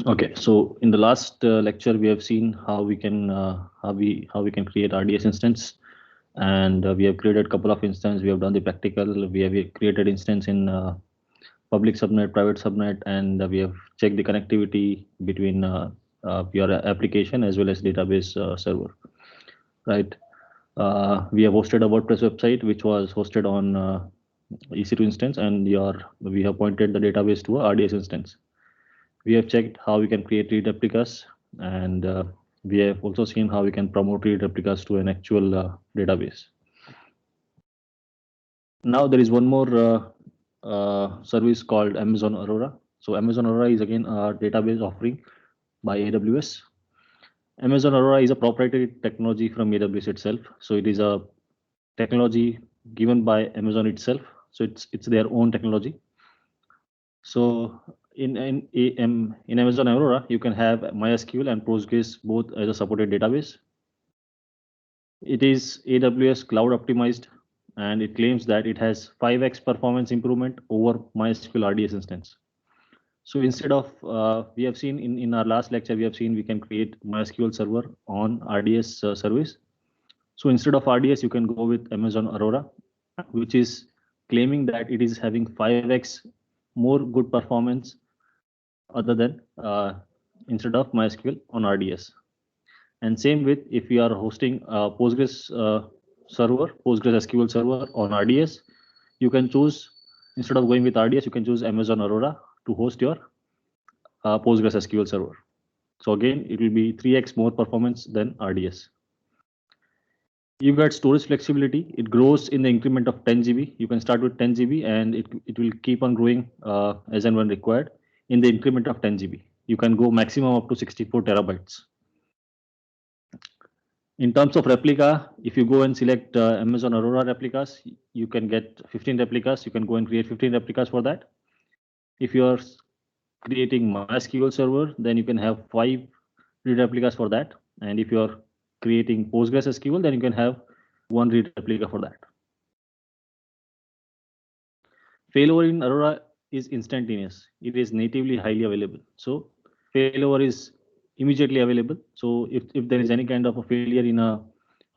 Okay, so in the last lecture, we have seen how we can how we can create RDS instance, and we have created a couple of instances. We have done the practical. We have created instance in public subnet, private subnet, and we have checked the connectivity between your application as well as database server. Right. We have hosted a WordPress website which was hosted on EC2 instance, and we have pointed the database to a RDS instance. We have checked how we can create read replicas, and we have also seen how we can promote read replicas to an actual database. Now there is one more service called Amazon Aurora. So Amazon Aurora is again a database offering by AWS. Amazon Aurora is a proprietary technology from AWS itself. So it is a technology given by Amazon itself. So it's their own technology. So in Amazon Aurora, you can have MySQL and Postgres both as a supported database. It is AWS cloud optimized, and it claims that it has 5x performance improvement over MySQL RDS instance. So instead of, we have seen in our last lecture, we have seen we can create MySQL server on RDS service. So instead of RDS, you can go with Amazon Aurora, which is claiming that it is having 5x more good performance other than instead of MySQL on RDS. And same with if we are hosting a Postgres server, Postgres SQL server on RDS, you can choose, instead of going with RDS, you can choose Amazon Aurora to host your Postgres SQL server. So again, it will be 3x more performance than RDS. You get storage flexibility. It grows in the increment of 10 GB. You can start with 10 GB and it will keep on growing as and when required in the increment of 10 GB. You can go maximum up to 64 terabytes. In terms of replica, if you go and select Amazon Aurora replicas, you can get 15 replicas. You can go and create 15 replicas for that. If you are creating MySQL server, then you can have 5 read replicas for that. And if you are creating Postgres SQL, then you can have 1 read replica for that. Failover in Aurora is instantaneous. It is natively highly available. So failover is immediately available. So if there is any kind of a failure in a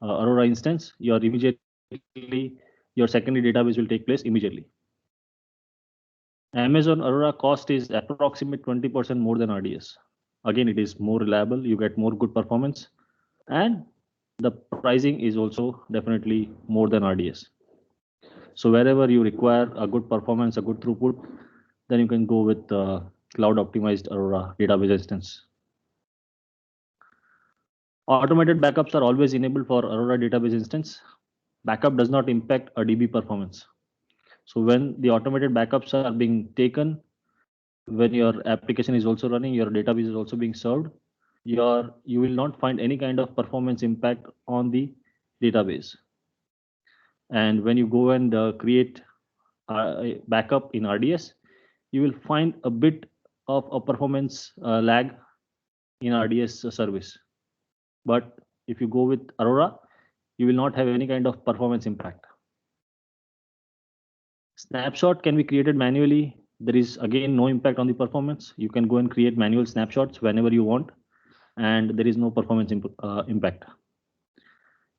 Aurora instance, your secondary database will take place immediately. Amazon Aurora cost is approximate 20% more than RDS. Again, it is more reliable. You get more good performance, and the pricing is also definitely more than RDS. So wherever you require a good performance, a good throughput, then you can go with cloud optimized Aurora database instance. Automated backups are always enabled for Aurora database instance. Backup does not impact a DB performance. So when the automated backups are being taken, when your application is also running, your database is also being served, you will not find any kind of performance impact on the database. And when you go and create a backup in RDS, you will find a bit of a performance lag in RDS service. But if you go with Aurora, you will not have any kind of performance impact. Snapshot can be created manually. There is again no impact on the performance. You can go and create manual snapshots whenever you want, and there is no performance impact.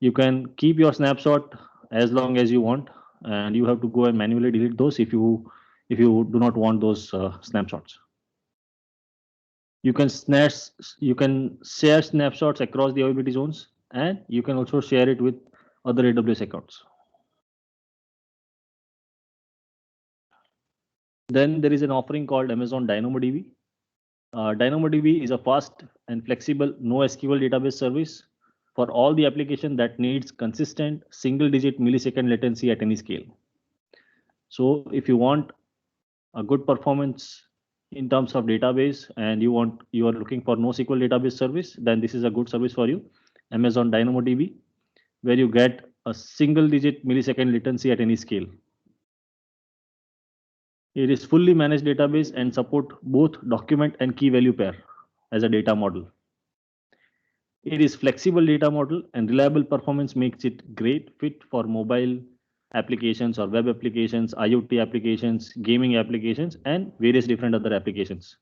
You can keep your snapshot as long as you want, and you have to go and manually delete those if you do not want those snapshots. You can share snapshots across the availability zones, and you can also share it with other AWS accounts. Then there is an offering called Amazon DynamoDB. DynamoDB is a fast and flexible NoSQL database service for all the application that needs consistent single-digit millisecond latency at any scale. So if you want a good performance in terms of database and you are looking for NoSQL database service, then this is a good service for you, Amazon DynamoDB, where you get a single-digit millisecond latency at any scale. It is fully managed database and support both document and key value pair as a data model. It is flexible data model and reliable performance makes it great fit for mobile applications or web applications, IoT applications, gaming applications, and various different other applications.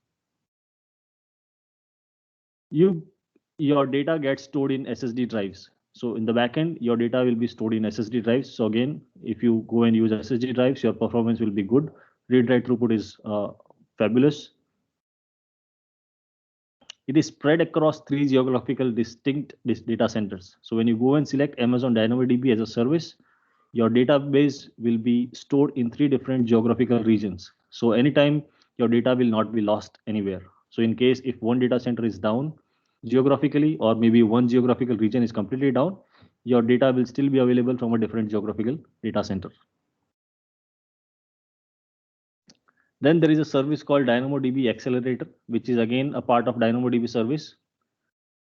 Your data gets stored in SSD drives. So in the backend, your data will be stored in SSD drives. So again, if you go and use SSD drives, your performance will be good. Read-write throughput is fabulous. It is spread across 3 geographical distinct data centers. So when you go and select Amazon DynamoDB as a service, your database will be stored in 3 different geographical regions. So anytime your data will not be lost anywhere. So in case if one data center is down geographically, or maybe one geographical region is completely down, your data will still be available from a different geographical data center. Then there is a service called DynamoDB Accelerator, which is again a part of DynamoDB service.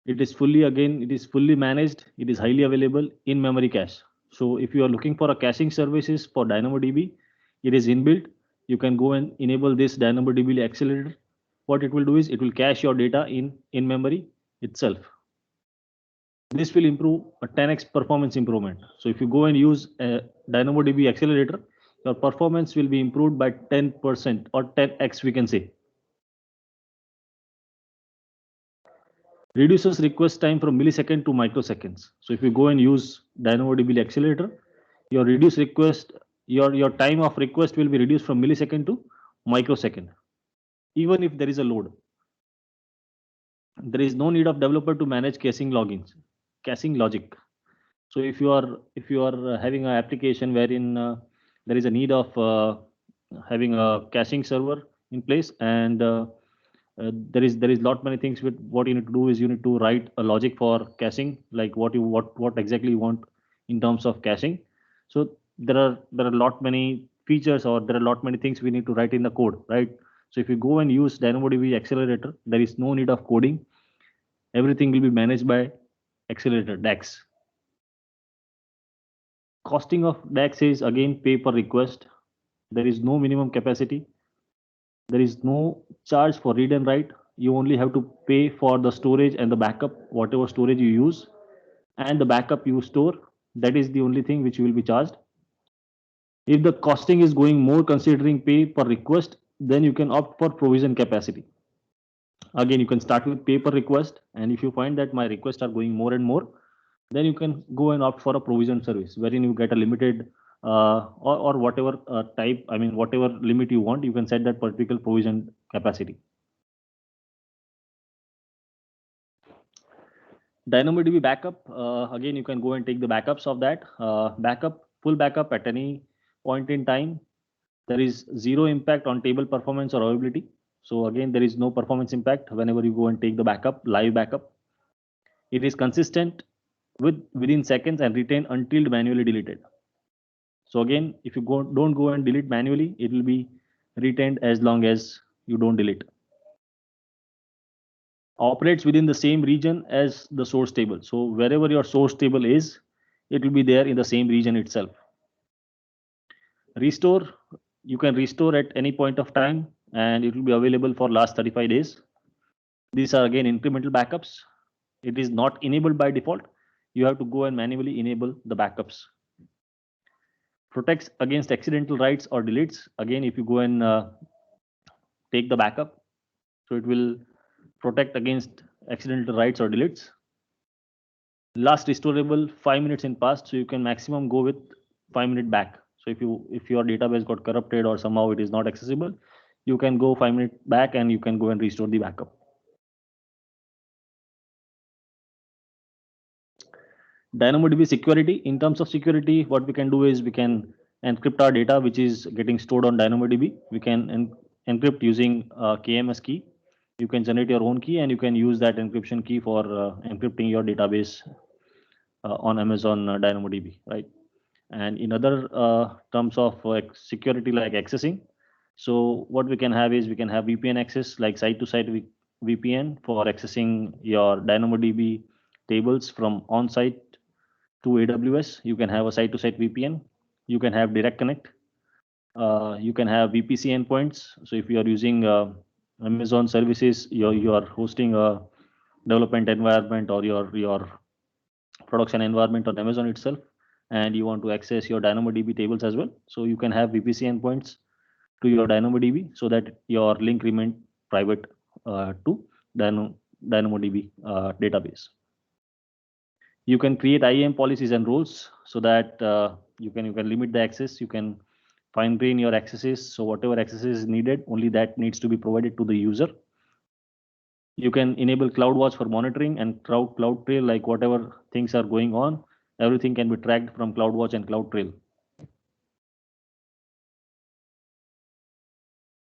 It is fully managed. It is highly available in memory cache. So if you are looking for a caching services for DynamoDB, it is inbuilt. You can go and enable this DynamoDB Accelerator. What it will do is it will cache your data in memory itself. This will improve a 10x performance improvement. So if you go and use a DynamoDB Accelerator, your performance will be improved by 10% or 10x, we can say. Reduces request time from millisecond to microseconds. So if you go and use DynamoDB Accelerator, your reduce request, your time of request will be reduced from millisecond to microsecond, even if there is a load. There is no need of developer to manage caching logic. So if you are having an application wherein there is a need of having a caching server in place, and there is lot many things. With what you need to do is you need to write a logic for caching, like what exactly you want in terms of caching. So there are lot many features, or there are lot many things we need to write in the code, right? So if you go and use DynamoDB Accelerator, there is no need of coding. Everything will be managed by Accelerator DAX. Costing of DAX is again pay per request. There is no minimum capacity. There is no charge for read and write. You only have to pay for the storage and the backup, whatever storage you use, and the backup you store. That is the only thing which you will be charged. If the costing is going more considering pay per request, then you can opt for provision capacity. Again, you can start with pay per request, and if you find that my requests are going more and more, then you can go and opt for a provision service wherein you get a limited or whatever type, I mean whatever limit you want, you can set that particular provision capacity. DynamoDB backup, again you can go and take the backups of that. Full backup at any point in time. There is zero impact on table performance or availability. So again, there is no performance impact whenever you go and take the backup, live backup. It is consistent within seconds and retained until manually deleted. So again, if you don't go and delete manually, it will be retained as long as you don't delete. Operates within the same region as the source table. So wherever your source table is, it will be there in the same region itself. Restore, you can restore at any point of time, and it will be available for last 35 days. These are again incremental backups. It is not enabled by default. You have to go and manually enable the backups. Protects against accidental writes or deletes. Again, if you go and take the backup, so it will protect against accidental writes or deletes. Last restorable 5 minutes in past, so you can maximum go with 5-minute back. So if your database got corrupted or somehow it is not accessible, you can go 5-minute back and you can go and restore the backup. DynamoDB security. In terms of security, what we can do is we can encrypt our data which is getting stored on DynamoDB. We can encrypt using KMS key. You can generate your own key and you can use that encryption key for encrypting your database on Amazon DynamoDB, right? And in other terms of security like accessing, so what we can have is we can have VPN access, like site-to-site VPN for accessing your DynamoDB tables from on-site to AWS. You can have a site-to-site VPN. You can have direct connect. You can have VPC endpoints. So if you are using Amazon services, you are hosting a development environment or your production environment on Amazon itself, and you want to access your DynamoDB tables as well. So you can have VPC endpoints to your DynamoDB so that your link remain private to DynamoDB database. You can create IAM policies and rules so that you can limit the access. You can fine grain your accesses. So whatever access is needed, only that needs to be provided to the user. You can enable CloudWatch for monitoring and CloudTrail, like whatever things are going on, everything can be tracked from CloudWatch and CloudTrail.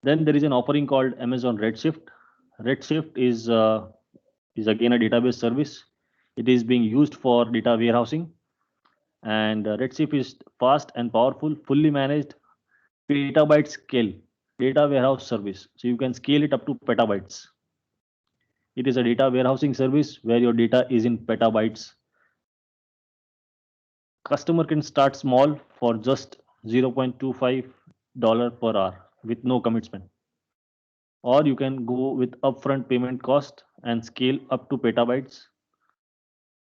Then there is an offering called Amazon Redshift. Redshift is again a database service. It is being used for data warehousing, and Redshift is fast and powerful, fully managed petabyte scale data warehouse service. So you can scale it up to petabytes. It is a data warehousing service where your data is in petabytes. Customer can start small for just $0.25 per hour with no commitment. Or you can go with upfront payment cost and scale up to petabytes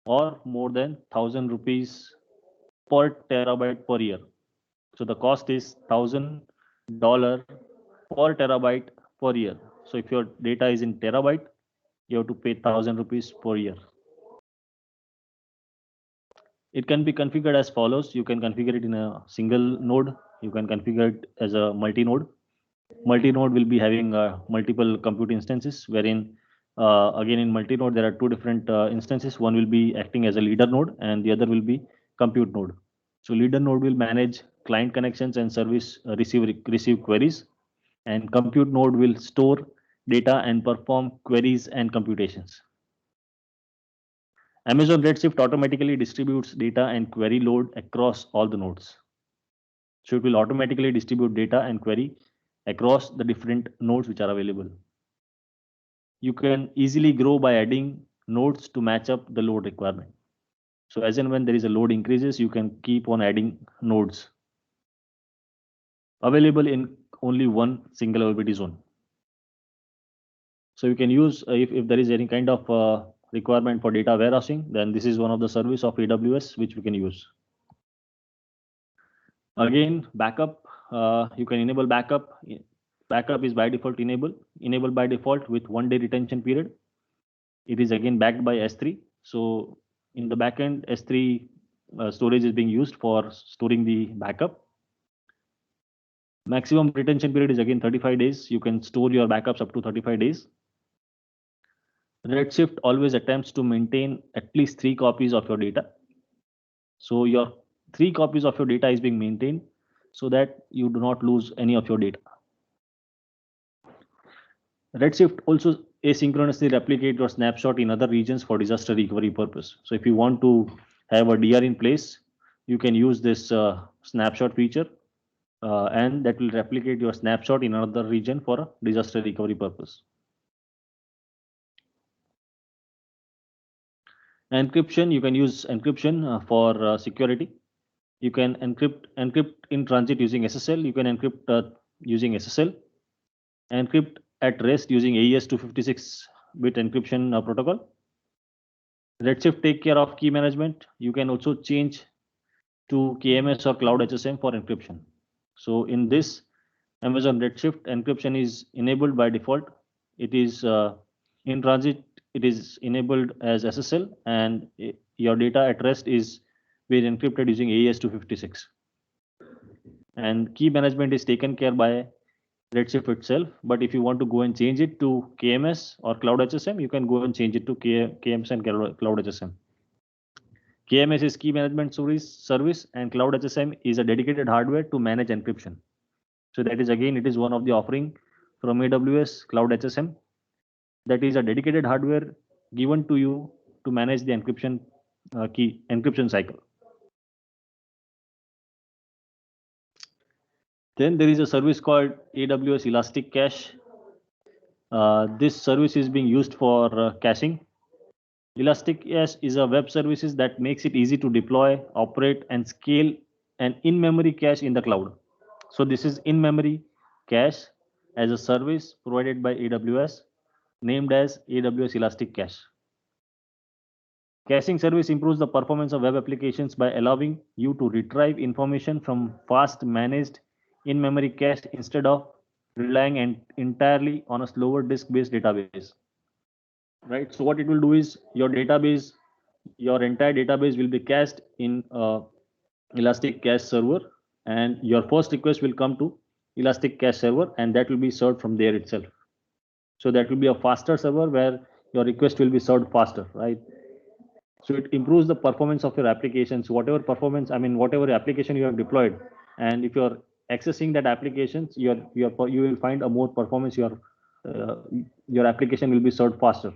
or more than 1,000 rupees per terabyte per year. So the cost is $1,000 per terabyte per year. So if your data is in terabyte, you have to pay 1,000 rupees per year. It can be configured as follows. You can configure it in a single node. You can configure it as a multi-node. Multi-node will be having multiple compute instances, wherein again in multi-node there are two different instances. One will be acting as a leader node and the other will be compute node. So leader node will manage client connections and service receive queries, and compute node will store data and perform queries and computations. Amazon Redshift automatically distributes data and query load across all the nodes. So it will automatically distribute data and query across the different nodes which are available. You can easily grow by adding nodes to match up the load requirement. So as and when there is a load increases, you can keep on adding nodes. Available in only one single availability zone. So you can use, if there is any kind of requirement for data warehousing, then this is one of the service of AWS which we can use. Again, backup, you can enable backup. Backup is by default enabled by default with 1 day retention period. It is again backed by S3. So in the backend, S3 storage is being used for storing the backup. Maximum retention period is again 35 days. You can store your backups up to 35 days. Redshift always attempts to maintain at least 3 copies of your data. So your 3 copies of your data is being maintained so that you do not lose any of your data. Redshift also asynchronously replicate your snapshot in other regions for disaster recovery purpose. So if you want to have a DR in place, you can use this snapshot feature, and that will replicate your snapshot in another region for a disaster recovery purpose. Encryption, you can use encryption for security. You can encrypt in transit using SSL. You can encrypt using SSL. Encrypt at rest using AES 256-bit encryption protocol. Redshift take care of key management. You can also change to KMS or Cloud HSM for encryption. So in this Amazon Redshift, encryption is enabled by default. It is in transit. It is enabled as SSL, and your data at rest is being encrypted using AES 256. And key management is taken care by Redshift itself. But if you want to go and change it to KMS or Cloud HSM, you can go and change it to KMS and Cloud HSM. KMS is key management service, and Cloud HSM is a dedicated hardware to manage encryption. So that is again, it is one of the offering from AWS Cloud HSM. That is a dedicated hardware given to you to manage the encryption encryption cycle. Then there is a service called AWS Elastic Cache. This service is being used for caching. Elastic Cache is a web services that makes it easy to deploy, operate, and scale an in-memory cache in the cloud. So this is in-memory cache as a service provided by AWS, named as AWS Elastic Cache. Caching service improves the performance of web applications by allowing you to retrieve information from fast managed in-memory cache instead of relying entirely on a slower disk-based database. right? So what it will do is your database, your entire database will be cached in Elastic Cache Server, and your first request will come to Elastic Cache Server, and that will be served from there itself. So that will be a faster server where your request will be served faster, right? So it improves the performance of your applications, whatever performance, I mean, whatever application you have deployed, and if you're accessing that applications, you will find a more performance. Uh, your application will be served faster.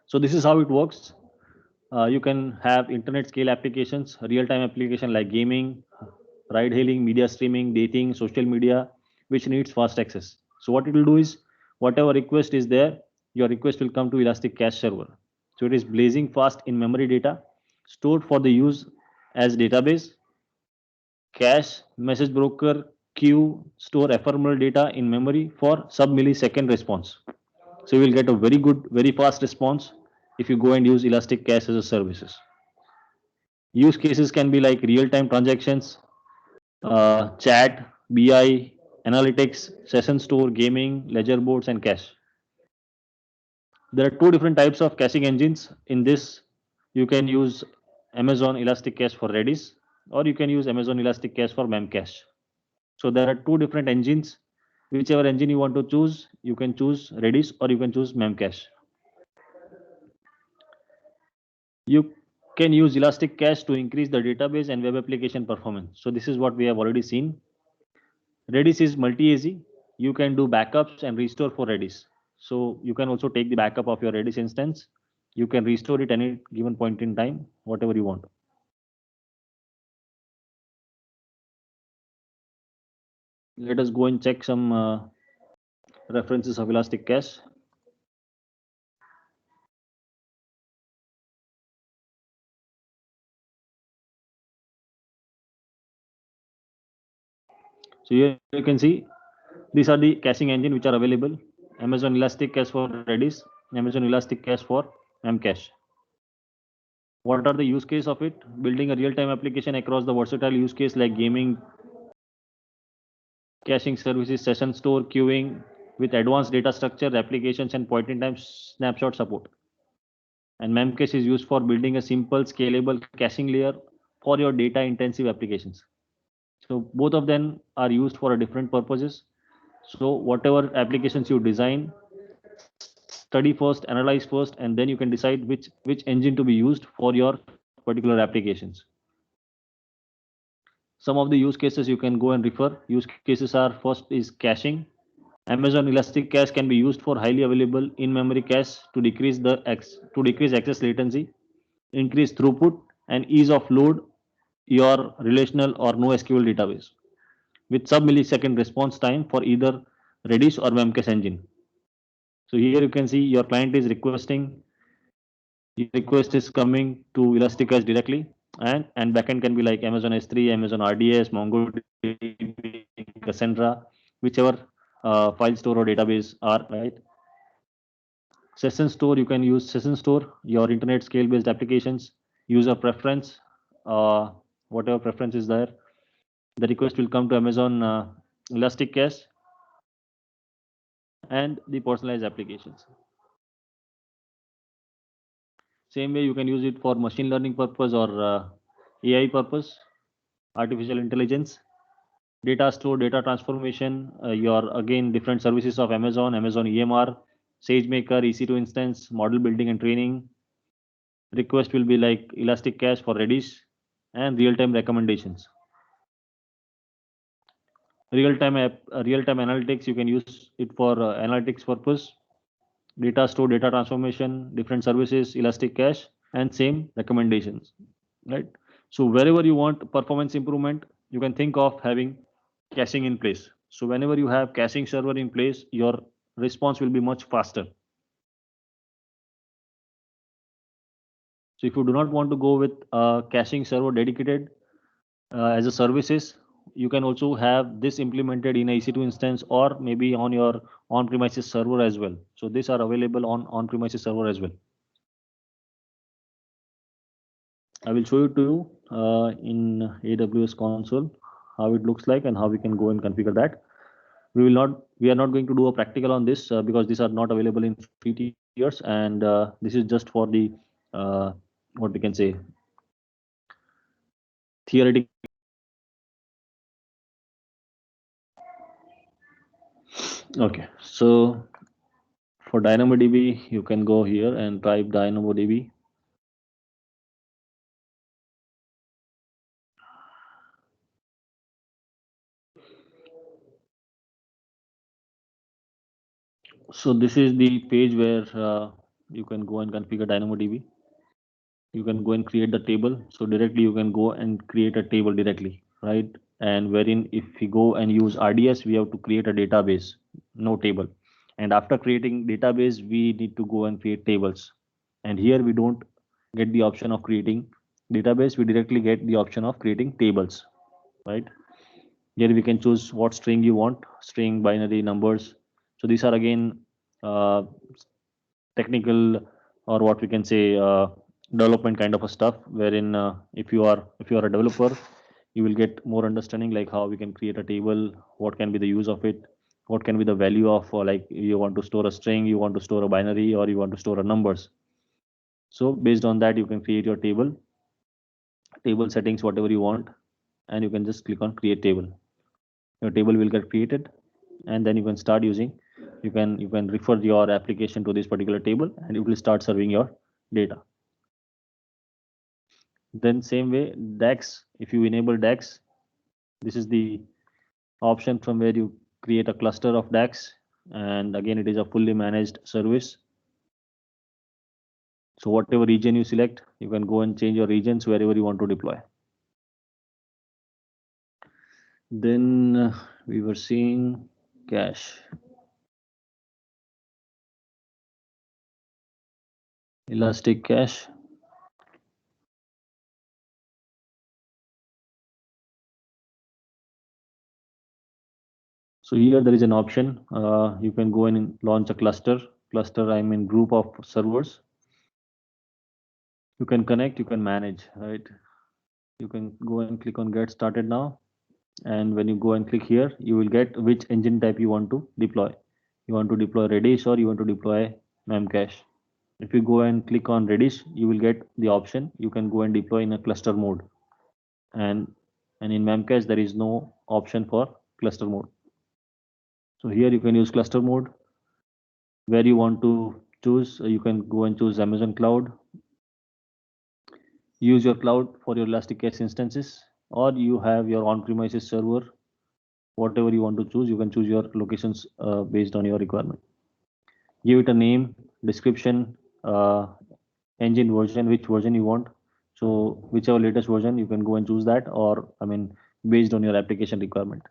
So this is how it works. You can have internet scale applications, real-time application like gaming, ride hailing, media streaming, dating, social media, which needs fast access. So what it will do is, whatever request is there, your request will come to Elastic Cache Server. So it is blazing fast in memory data, stored for the use as database, cache, message broker, queue, store ephemeral data in memory for sub-millisecond response. So you will get a very good, very fast response if you go and use Elastic Cache as a services. Use cases can be like real-time transactions, chat, BI, analytics, session store, gaming, ledger boards, and cache. There are two different types of caching engines. In this, you can use Amazon Elastic Cache for Redis, or you can use Amazon Elastic Cache for Memcache. So there are two different engines. Whichever engine you want to choose, you can choose Redis or you can choose Memcache. You can use Elastic Cache to increase the database and web application performance. So this is what we have already seen. Redis is multi-AZ. You can do backups and restore for Redis. So you can also take the backup of your Redis instance. You can restore it any given point in time, whatever you want. Let us go and check some references of Elastic Cache. So here you can see these are the caching engine which are available. Amazon Elastic Cache for Redis, Amazon Elastic Cache for Memcache. What are the use case of it? Building a real-time application across the versatile use case like gaming, caching services, session store, queuing with advanced data structure, applications, and point-in-time snapshot support. And Memcache is used for building a simple, scalable caching layer for your data-intensive applications. So both of them are used for different purposes. So whatever applications you design, study first, analyze first, and then you can decide which engine to be used for your particular applications. Some of the use cases you can go and refer. Use cases are, first is caching. Amazon Elastic Cache can be used for highly available in-memory cache to decrease access latency, increase throughput, and ease of load your relational or NoSQL database with sub-millisecond response time for either Redis or Memcache engine. So here you can see your client is requesting, your request is coming to Elastic Cache directly, and backend can be like Amazon S3, Amazon RDS, MongoDB, Cassandra, whichever file store or database are, right? Session store, you can use session store, your internet scale based applications, user preference, whatever preference is there. The request will come to Amazon Elastic Cache and the personalized applications. Same way you can use it for machine learning purpose or AI purpose, artificial intelligence, data store, data transformation, your again different services of Amazon, Amazon EMR, SageMaker, EC2 instance, model building and training. Request will be like Elastic Cache for Redis and real-time recommendations. Real-time analytics, you can use it for analytics purpose. Data store, data transformation, different services, Elastic Cache, and same recommendations, right? So wherever you want performance improvement, you can think of having caching in place. So whenever you have caching server in place, your response will be much faster. So if you do not want to go with a caching server dedicated as a services, you can also have this implemented in a EC2 instance or maybe on your on-premises server as well. So these are available on on-premises server as well. I will show it to you in AWS console how it looks like and how we can go and configure that. We will not We are not going to do a practical on this because these are not available in free tiers, and this is just for the what we can say theoretical. Okay, so for DynamoDB, you can go here and type DynamoDB. So this is the page where you can go and configure DynamoDB. You can go and create the table. So directly you can go and create a table directly, right? And wherein if we go and use RDS, we have to create a database, no table. And after creating database, we need to go and create tables. And here we don't get the option of creating database. We directly get the option of creating tables, right? Here we can choose what string you want, string, binary, numbers. So these are again uh, technical, or what we can say development kind of a stuff, wherein if you are a developer, you will get more understanding like how we can create a table, what can be the use of it, what can be the value of like you want to store a string, you want to store a binary, or you want to store a numbers. So based on that you can create your table settings, whatever you want, and you can just click on create table. Your table will get created, and then you can start using, you can refer your application to this particular table, and it will start serving your data. Then same way DAX, if you enable DAX, this is the option from where you create a cluster of DAX, and again it is a fully managed service. So whatever region you select, you can go and change your regions wherever you want to deploy. Then we were seeing cache, Elastic Cache. So here there is an option. You can go and launch a cluster. I mean group of servers. You can connect, you can manage, right? You can go and click on get started now. And when you go and click here, you will get which engine type you want to deploy. You want to deploy Redis or you want to deploy Memcache. If you go and click on Redis, you will get the option. You can go and deploy in a cluster mode. And in Memcache, there is no option for cluster mode. So here you can use cluster mode. Where you want to choose, you can go and choose Amazon Cloud. Use your cloud for your Elasticsearch instances, or you have your on-premises server. Whatever you want to choose, you can choose your locations based on your requirement. Give it a name, description, engine version, which version you want. So whichever latest version, you can go and choose that, or I mean based on your application requirement.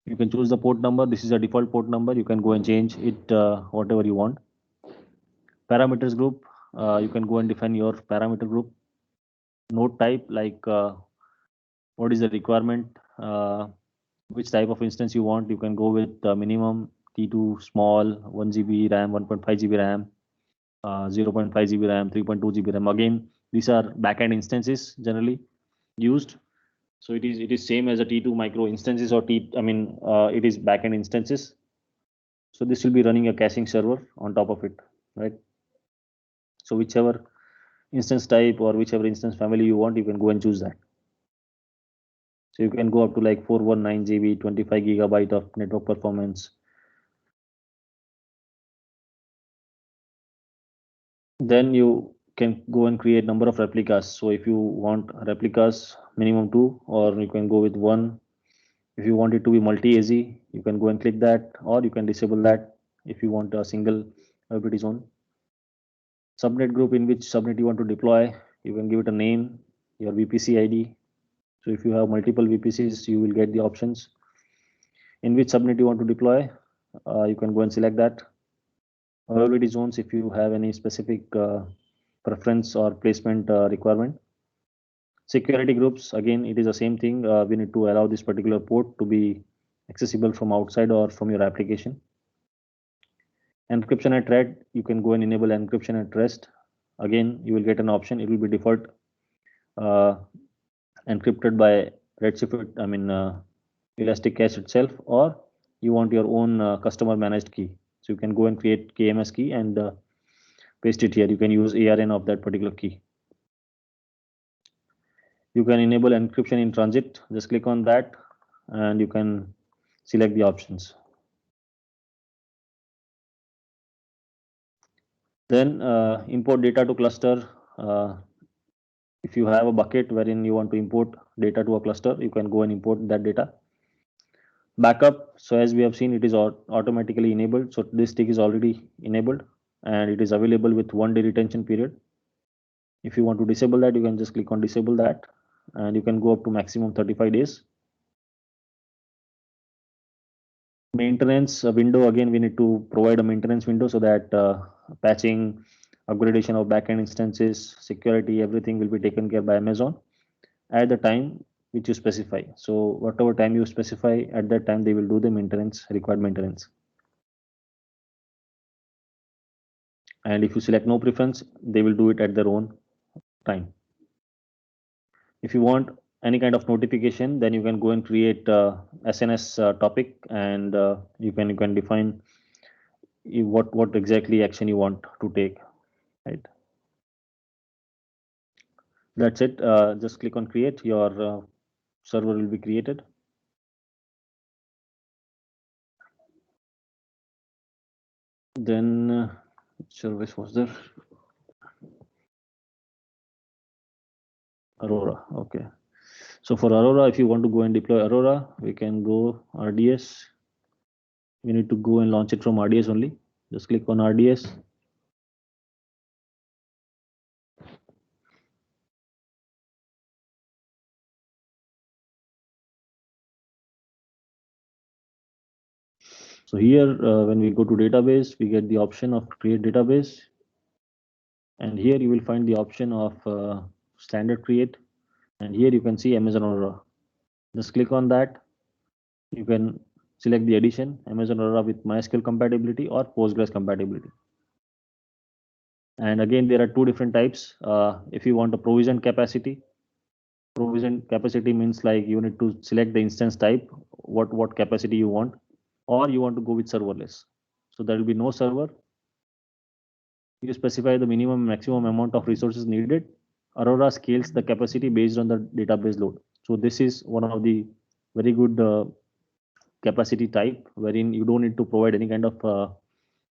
You can choose the port number. This is a default port number. You can go and change it whatever you want. Parameters group, you can go and define your parameter group. Node type, like what is the requirement, which type of instance you want. You can go with minimum T2 small, 1 GB RAM, 1.5 GB RAM, 0.5 GB RAM, 3.2 GB RAM. Again, these are backend instances generally used. So it is same as a T2 micro instances, or it is backend instances. So this will be running a caching server on top of it, right? So whichever instance type or whichever instance family you want, you can go and choose that. So you can go up to like 419 GB, 25 gigabyte of network performance. Then you can go and create number of replicas. So if you want replicas, minimum 2, or you can go with 1. If you want it to be multi-AZ, you can go and click that, or you can disable that if you want a single availability zone. Subnet group, in which subnet you want to deploy, you can give it a name, your VPC ID. So if you have multiple VPCs, you will get the options. In which subnet you want to deploy, you can go and select that. Availability zones, if you have any specific preference or placement requirement. Security groups, again, it is the same thing. We need to allow this particular port to be accessible from outside or from your application. Encryption at rest, you can go and enable encryption at rest. Again, you will get an option. It will be default uh, encrypted by Redshift, Elastic Cache itself, or you want your own customer managed key. So you can go and create KMS key and paste it here. You can use ARN of that particular key. You can enable encryption in transit. Just click on that and you can select the options. Then import data to cluster. If you have a bucket wherein you want to import data to a cluster, you can go and import that data. Backup. So as we have seen, it is automatically enabled. So this tick is already enabled and it is available with 1 day retention period. If you want to disable that, you can just click on disable that and you can go up to maximum 35 days. Maintenance window, again we need to provide a maintenance window so that patching, upgradation of backend instances, security, everything will be taken care by Amazon at the time which you specify. So whatever time you specify, at that time they will do the maintenance, required maintenance. And if you select no preference, they will do it at their own time. If you want any kind of notification, then you can go and create SNS topic and you can define what exactly action you want to take, right? That's it. Just click on create. Your server will be created. Then service was there. Aurora. Okay. So for Aurora, if you want to go and deploy Aurora, we can go RDS. We need to go and launch it from RDS only. Just click on RDS. So here, when we go to database, we get the option of create database. And here you will find the option of standard create. And here you can see Amazon Aurora. Just click on that. You can select the edition, Amazon Aurora with MySQL compatibility or Postgres compatibility. And again, there are two different types. If you want a provision capacity means like you need to select the instance type, what capacity you want, or you want to go with serverless. So there will be no server. You specify the minimum and maximum amount of resources needed. Aurora scales the capacity based on the database load. So this is one of the very good capacity type wherein you don't need to provide any kind of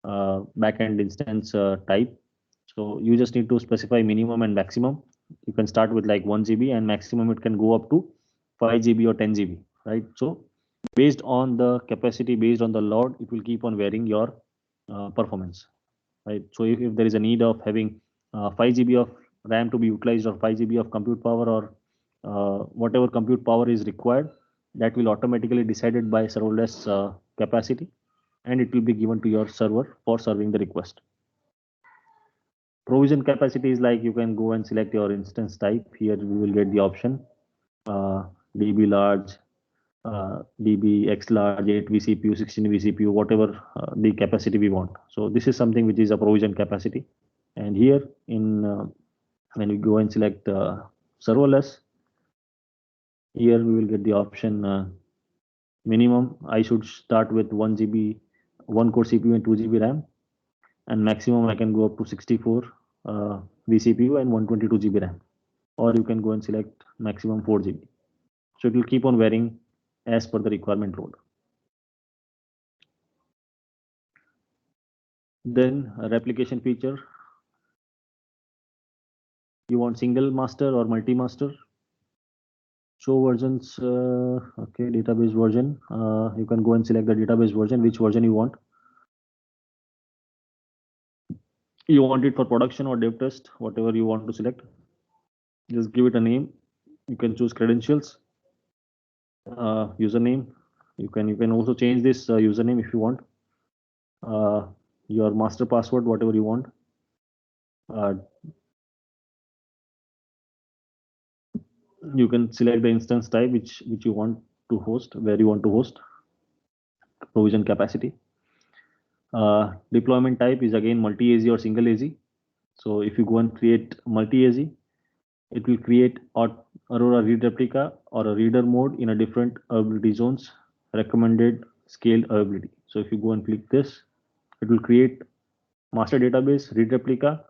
backend instance type. So you just need to specify minimum and maximum. You can start with like 1 GB and maximum it can go up to 5 GB or 10 GB, right? So based on the capacity, based on the load, it will keep on varying your performance, right? So if there is a need of having 5 GB of RAM to be utilized or 5 GB of compute power or whatever compute power is required, that will automatically decided by serverless capacity and it will be given to your server for serving the request. Provision capacity is like you can go and select your instance type. Here we will get the option DB large, DB X large, 8 vCPU, 16 vCPU, whatever the capacity we want. So this is something which is a provision capacity. And here in when we go and select serverless, here we will get the option minimum. I should start with 1 GB, 1 core CPU and 2 GB RAM, and maximum I can go up to 64 vCPU and 122 GB RAM, or you can go and select maximum 4 GB. So it will keep on varying as per the requirement load. Then a replication feature. You want single master or multi-master? Show versions. Okay, database version. You can go and select the database version, which version you want. You want it for production or dev test, whatever you want to select. Just give it a name. You can choose credentials, username. You can also change this username if you want. Your master password, whatever you want. You can select the instance type which you want to host, where you want to host, provision capacity. Deployment type is again multi-AZ or single AZ. So if you go and create multi-AZ, it will create Aurora read replica or a reader mode in a different availability zones recommended scaled availability. So if you go and click this, it will create master database, read replica,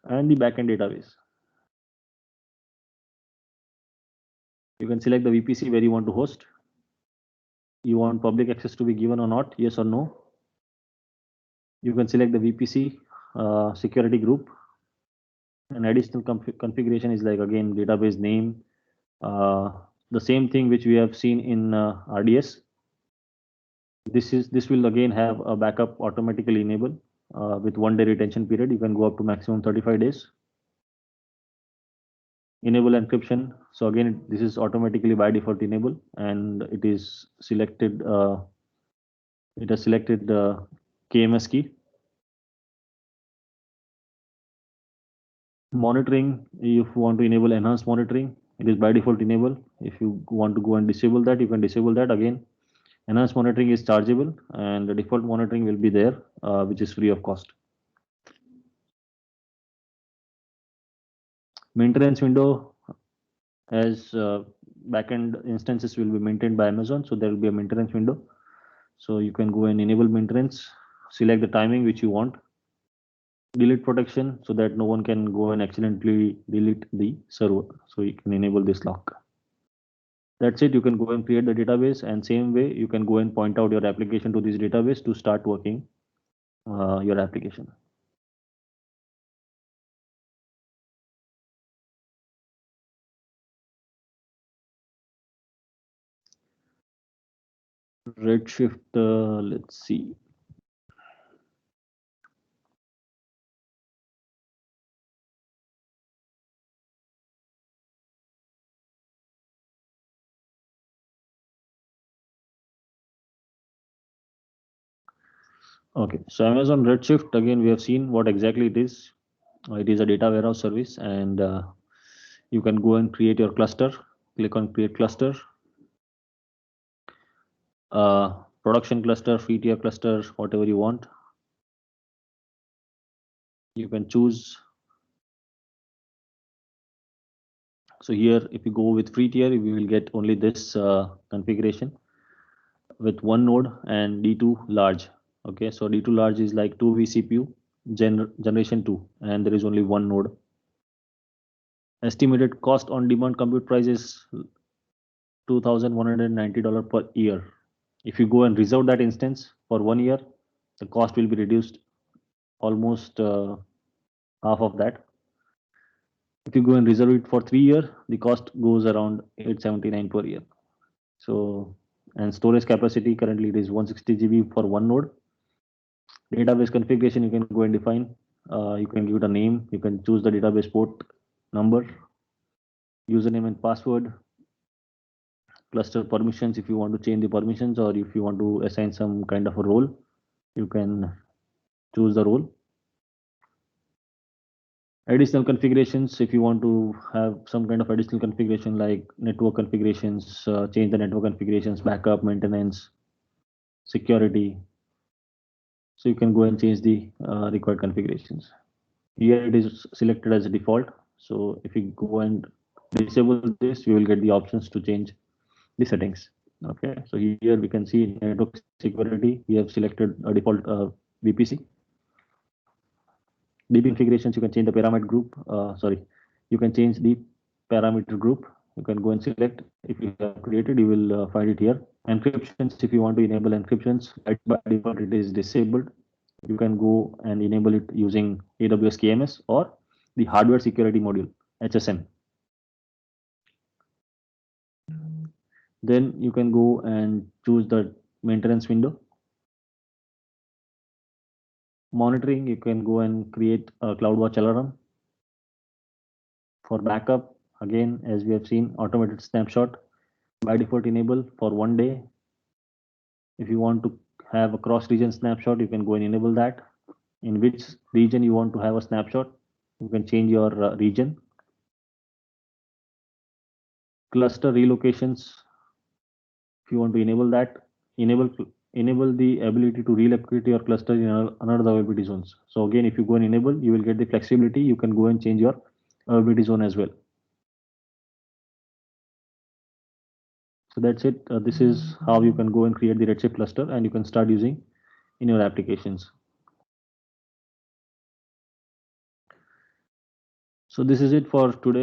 and the backend database. You can select the VPC where you want to host. You want public access to be given or not, yes or no. You can select the VPC security group. An additional configuration is like, again, database name, the same thing which we have seen in RDS. This will again have a backup automatically enabled with 1 day retention period. You can go up to maximum 35 days. Enable encryption. So again, this is automatically by default enable, and it is selected. It has selected the KMS key. Monitoring. If you want to enable enhanced monitoring, it is by default enable. If you want to go and disable that, you can disable that. Again, enhanced monitoring is chargeable, and the default monitoring will be there, which is free of cost. Maintenance window, as backend instances will be maintained by Amazon, so there will be a maintenance window. So you can go and enable maintenance, select the timing which you want. Delete protection, so that no one can go and accidentally delete the server. So you can enable this lock. That's it. You can go and create the database, and same way you can go and point out your application to this database to start working your application. Redshift, let's see. Okay, so Amazon Redshift, again, we have seen what exactly it is. It is a data warehouse service, and you can go and create your cluster. Click on create cluster. Production cluster, free tier cluster, whatever you want. You can choose. So here, if you go with free tier, we will get only this configuration with one node and D2 large. Okay, so D2 large is like 2 vCPU generation 2, and there is only one node. Estimated cost on demand compute price is $2,190 per year. If you go and reserve that instance for 1 year, the cost will be reduced almost half of that. If you go and reserve it for 3 years, the cost goes around 879 per year. So, and storage capacity currently it is 160 GB for one node. Database configuration you can go and define. You can give it a name. You can choose the database port number, username and password, cluster permissions if you want to change the permissions, or if you want to assign some kind of a role, you can choose the role. Additional configurations, if you want to have some kind of additional configuration like network configurations, change the network configurations, backup, maintenance, security. So you can go and change the required configurations. Here it is selected as a default. So if you go and disable this, you will get the options to change the settings. Okay, so here we can see network security. We have selected a default VPC. DB configurations, you can change the parameter group. You can change the parameter group. You can go and select. If you have created, you will find it here. Encryptions, if you want to enable encryptions, by default it is disabled. You can go and enable it using AWS KMS or the hardware security module, HSM. Then you can go and choose the maintenance window. Monitoring, you can go and create a CloudWatch alarm. For backup, again, as we have seen, automated snapshot by default enable for 1 day. If you want to have a cross region snapshot, you can go and enable that. In which region you want to have a snapshot, you can change your region. Cluster relocations, if you want to enable that, enable the ability to relocate your cluster in another availability zones. So again, if you go and enable, you will get the flexibility. You can go and change your availability zone as well. So that's it. This is how you can go and create the Redshift cluster and you can start using in your applications. So this is it for today.